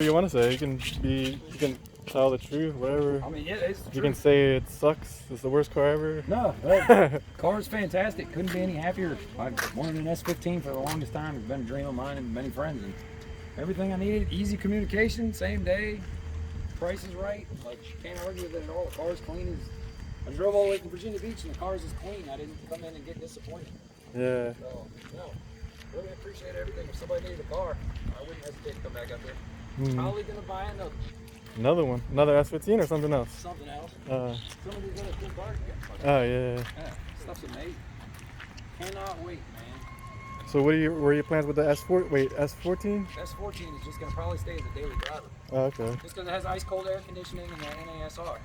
You want to say? You can tell the truth, whatever. I mean, yeah, it's the You truth. can say it sucks. It's the worst car ever. No, car's fantastic. Couldn't be any happier. I wanted an S15 for the longest time. It's been a dream of mine and many friends. And everything I needed, easy communication, same day, price is right. Like, can't argue with it at all. The car's clean as. I drove all the way from Virginia Beach and the car's as clean. I didn't come in and get disappointed. Yeah. So, no, really appreciate everything. If somebody needed a car, I wouldn't hesitate to come back up there. Probably gonna buy another. Another one? Another S15 or something else? Something else. Some of these other cool cars you got. Oh yeah. Yeah, stuff's amazing. Cannot wait, man. So what are your plans with the S4? Wait, S14? S14 is just gonna probably stay as a daily driver. Oh, okay. Just because it has ice cold air conditioning and the NASR.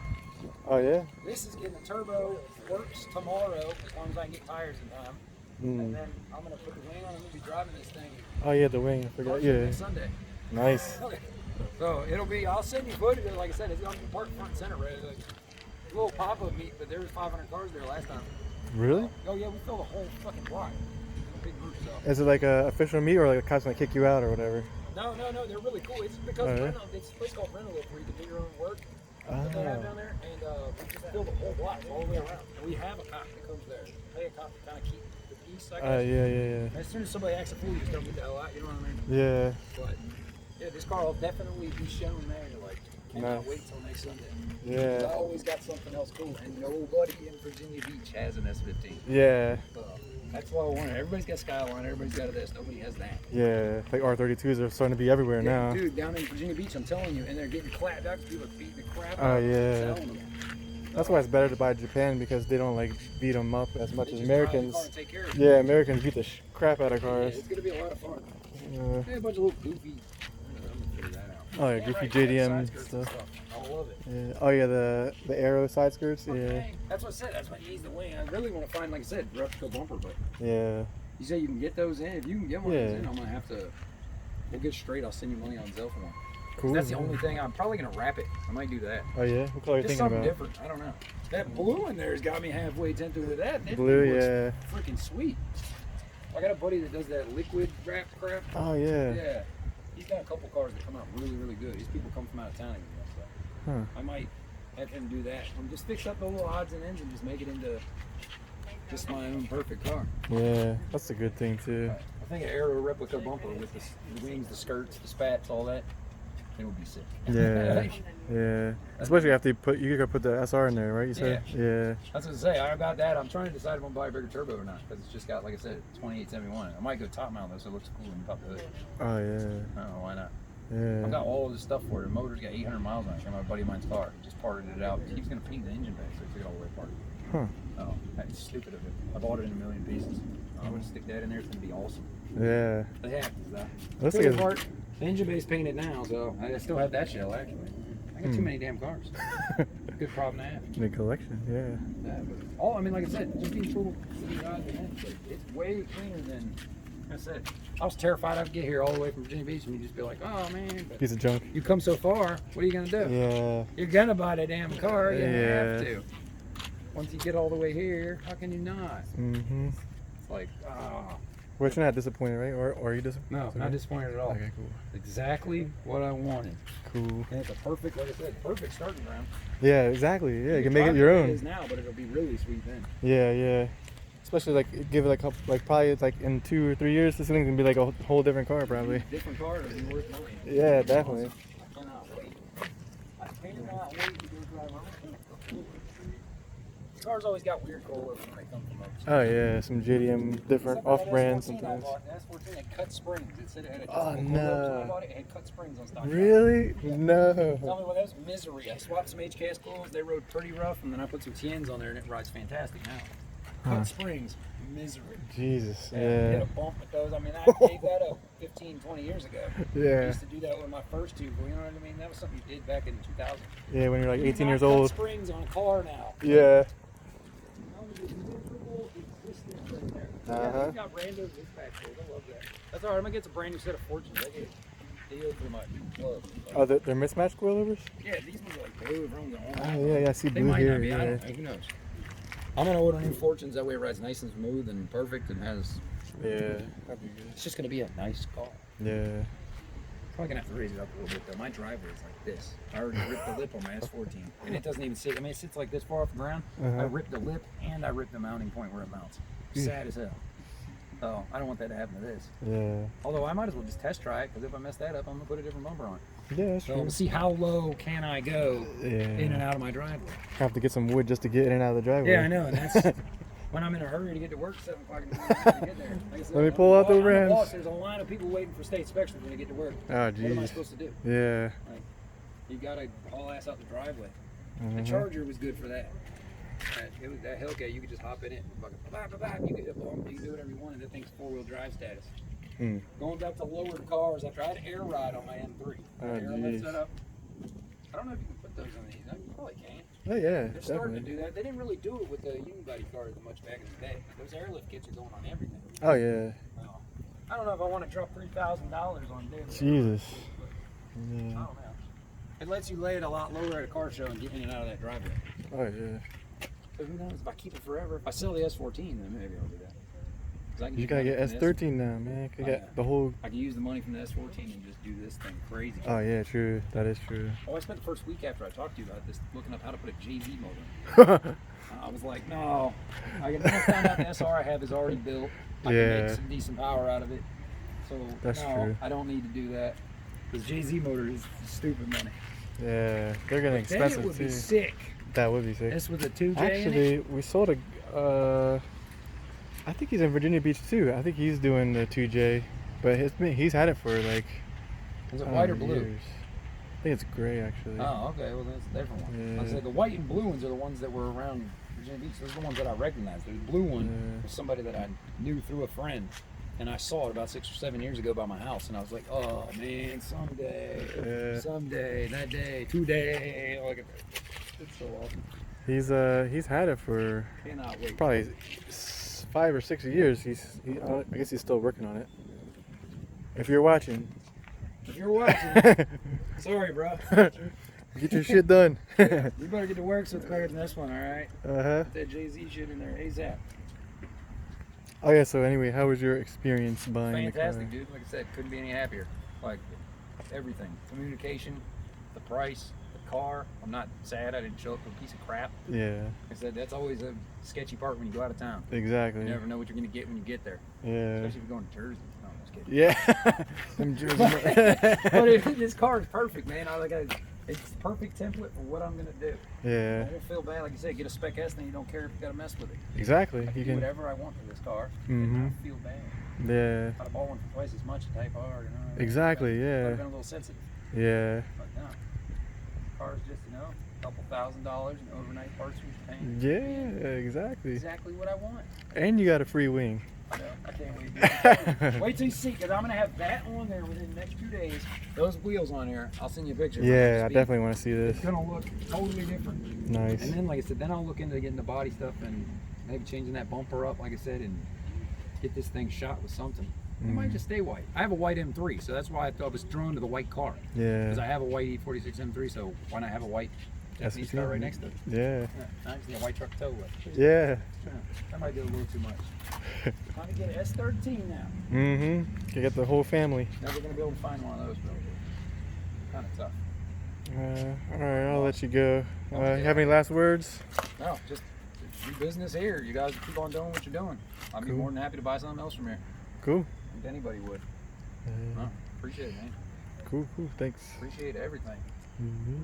Oh yeah. This is getting the turbo. Works tomorrow as long as I can get tires in time. And then I'm gonna put the wing on. I'm gonna be driving this thing. Oh yeah, the wing. I forgot. Yeah. Next Sunday. Nice. So it'll be. I'll send you footage. Like I said, it's gonna be parked front and center. Right? Like a little pop-up meet, but there was 500 cars there last time. Really? Oh yeah, we filled the whole fucking block. A big group. So. Is it like a official meet or like a cop's gonna kick you out or whatever? No, they're really cool. It's because it's a place called Rental where you can do your own work. That they have down there, and we just filled the whole block all the way around. And we have a cop that comes there. Pay a cop to kind of keep the peace, I guess. Yeah. As soon as somebody acts a fool, you just don't get the hell out. You know what I mean? Yeah. But yeah, this car will definitely be shown there. Like, cannot wait till next Sunday. Yeah. I always got something else cool, and nobody in Virginia Beach has an S15. Yeah. That's what I wanted. Everybody's got Skyline. Everybody's got this. Nobody has that. Yeah. Like R32s are starting to be everywhere now. Dude, down in Virginia Beach, I'm telling you, and they're getting clapped out because people are beating the crap out Oh of them, yeah. selling them. That's why it's better to buy Japan because they don't like beat them up as much as Americans. Take care of Yeah, Americans beat the crap out of cars. Yeah, it's gonna be a lot of fun. Yeah. A bunch of little goofy. I'm gonna figure that out. Oh yeah, goofy JDM stuff. I love it. Yeah. Oh yeah, the aero side skirts. Yeah. Okay. That's what I said. That's why he needs the wing. I really want to find, like I said, replica bumper, but Yeah. you say you can get those in. If you can get one of those in, I'm gonna have to. We'll get straight. I'll send you money on Zelle for one. Cool. That's the only thing. I'm probably gonna wrap it. I might do that. Oh yeah. What color are you Just thinking something about? different. I don't know. That blue in there's got me halfway tempted with that. That Blue, looks yeah. freaking sweet. I got a buddy that does that liquid wrap crap. Oh yeah. Yeah. He's got a couple cars that come out really, really good. These people come from out of town and stuff. Huh. I might have him do that. And just fix up the little odds and ends and just make it into just my own perfect car. Yeah, that's a good thing too. I think an aero replica bumper with the wings, the skirts, the spats, all that. It would be sick. Yeah. Yeah. Especially after you could put the SR in there, right? You said. Yeah. That's what I say. I got that. I'm trying to decide if I'm gonna buy a bigger turbo or not because it's just got, like I said, 2871. I might go top mount though, so it looks cool when you pop the hood. Oh yeah. I don't know why not. Yeah. I've got all of this stuff for it. The motor's got 800 miles on it. My buddy of mine's car. He just parted it out. He was gonna paint the engine bay, so he took it all the way apart. Huh. Oh, that's stupid of it. I bought it in a million pieces. I'm gonna stick that in there. It's gonna be awesome. Yeah. They have that. Looks Good like part. The engine bay's painted now, so I still have that shell actually. I got too many damn cars. Good problem to have. Big collection. Yeah. Yeah, but all I mean, like I said, just being cool. It's way cleaner than I said. I was terrified I'd get here all the way from Virginia Beach and you'd just be like, oh man. But Piece of junk. you come so far, what are you gonna do? Yeah. You're gonna buy that damn car. You Yeah. have to. Once you get all the way here, how can you not? Mhm. It's like, ah. But you're not disappointed, right? Or are you disappointed? No, not disappointed at all. Okay, cool. Exactly what I wanted. Cool. And it's a perfect, like I said, perfect starting ground. Yeah, exactly. Yeah, you can make it your It own. is now, but it'll be really sweet then. Yeah, yeah. Especially like give it like probably like in 2 or 3 years, this thing's gonna be like a whole different car probably. Different car, it'll be worth money. Yeah, definitely. I cannot wait. I cannot wait to go drive around. Cars always got weird coilovers when they come from overseas. Oh yeah, some JDM different off-brand sometimes. S14 had cut springs. It said it had a Oh, couple no. coilovers when I bought it. It had cut springs on stock. Really? Tell No. me what, that was misery. I swapped some HKS coils. They rode pretty rough, and then I put some TNs on there, and it rides fantastic now. Cut springs, misery. Jesus. You Yeah. hit a bump with those. I mean, I gave that up 15, 20 years ago. I Yeah. used to do that with my first two. You know what I mean? That was something you did back in 2000. Yeah, when you're like You 18 do years not cut old. springs on a car now. Yeah. Yeah, Uh-huh. they've got brand new dispatch tools. I love that. That's all right. I'm gonna get some brand new set of Fortunes. I get a deal for my club. Oh, they're mismatched coilovers? Yeah, these ones are like blue. Everyone's on. Oh yeah, yeah. I see They blue might here. not be. I Yeah. don't know. Who knows? I'm gonna order new Fortunes. That way it rides nice and smooth and perfect and has. Yeah. That'd be good. It's just gonna be a nice car. Yeah. Probably gonna have to raise it up a little bit though. My driveway is like this. I already ripped the lip on my S14, and it doesn't even sit. I mean, it sits like this far off the ground. I ripped the lip and I ripped the mounting point where it mounts. Sad as hell. So I don't want that to happen to this. Yeah. Although I might as well just test try it, because if I mess that up, I'm gonna put a different bumper on. Yeah, that's So true. we'll see how low can I go in and out of my driveway. Have to get some wood just to get in and out of the driveway. Yeah, I know, and that's when I'm in a hurry to get to work 7 o'clock in the morning to get there. Like I said, Let me pull out the I'm the rims. boss, there's a line of people waiting for state inspection when they get to work. Oh, What am I jeez. supposed to do? Yeah. Like, you gotta haul ass out the driveway. The Charger was good for that. That Hellcat, you could just hop in it, you could hit bump, you can do whatever you wanted. That thing's 4-wheel drive status. Going back to lowered cars, after I had air ride on my M3. Oh, Air lift jeez. setup. I don't know if you can put those on these. I mean, you probably can. Oh, yeah. They're starting to do that. They didn't really do it with the Unibody cars much back in the day. Those airlift kits are going on everything. Oh, yeah. Well, I don't know if I want to drop $3,000 on daily. Jesus. I don't know. It lets you lay it a lot lower at a car show and get in and out of that driveway. Oh, yeah. So who knows, if I keep it forever, if I sell the S14, then maybe I'll do that. 'Cause I can You use gotta money get from the S13 now, man. You Oh, got yeah. the whole. I can use the money from the S14 and just do this thing crazy. Oh, yeah, true. That is true. Oh, I spent the first week after I talked to you about this looking up how to put a JZ motor. I was like, no. I found out the SR I have is already built. I can Yeah. make some decent power out of it. So That's no, true. I don't need to do that. Because JZ motor is stupid money. Yeah, they're getting Then expensive it would too. be sick. That would be sick. This with a 2J in it. Actually, we sold a. I think he's in Virginia Beach too. I think he's doing the 2J, but he's had it for like. Is it I don't white or know, blue? years. I think it's gray actually. Oh, okay. Well, that's a different one. I Yeah. said the white and blue ones are the ones that were around Virginia Beach. Those are the ones that I recognized. The blue one Yeah. was somebody that I knew through a friend, and I saw it about 6 or 7 years ago by my house, and I was like, oh man, someday, Yeah. someday, that day, today. Look at that. It's so awesome. He's had it for Cannot wait. probably 5 or 6 years. I guess he's still working on it. If you're watching, If you're watching, sorry, bro. get your shit done. You better get to work so it's better than this one, all right? Uh-huh. Put that Jay-Z shit in there ASAP. Oh yeah, so anyway, how was your experience buying Fantastic, the car? dude. Like I said, couldn't be any happier. Like everything, communication, the price, the car. I'm not sad I didn't show up with a piece of crap. Yeah, Like I said, that's always a sketchy part when you go out of town. exactly. You never know what you're gonna get when you get there, Yeah. especially if you're going to Jersey. No, I'm just kidding. Yeah. Them Jersey- But this car is perfect, man. It's the perfect template for what I'm gonna do. Yeah, I won't feel bad, like you said, get a SpecS, then you don't care if you gotta mess with it. exactly. I can You do can. whatever I want for this car, Mhm. and not feel bad. Yeah. I'd have bought one for twice as much at Type R, you know. Exactly. I'd Yeah. have been a little sensitive, Yeah. but no. Car's just, a couple $1,000s in overnight parts from Japan. Yeah. Exactly. Exactly what I want. And you got a free wing. I know. I can't wait. Wait till you see, because I'm gonna have that on there within the next 2 days. Those wheels on here, I'll send you a picture. Yeah, I definitely want to see this. It's gonna look totally different. Nice. And then, like I said, then I'll look into getting the body stuff and maybe changing that bumper up, like I said, and get this thing shot with something. It might just stay white. I have a white M3, so that's why I was drawn to the white car. Because I Yeah. have a white E46 M3, so why not have a white Japanese car right next to it? Yeah. Yeah, I just need a white truck to tow with. Yeah. That might be a little too much. Time to get an S13 now. Mm-hmm. You get the whole family. Never gonna be able to find one of those, really. Kind of tough. All right, I'll let you go. You have any last words? No, just do business here. You guys keep on doing what you're doing. I'd be Cool. more than happy to buy something else from here. Cool. I think anybody would. Appreciate it, man. Cool. Thanks. Appreciate everything. Mm-hmm.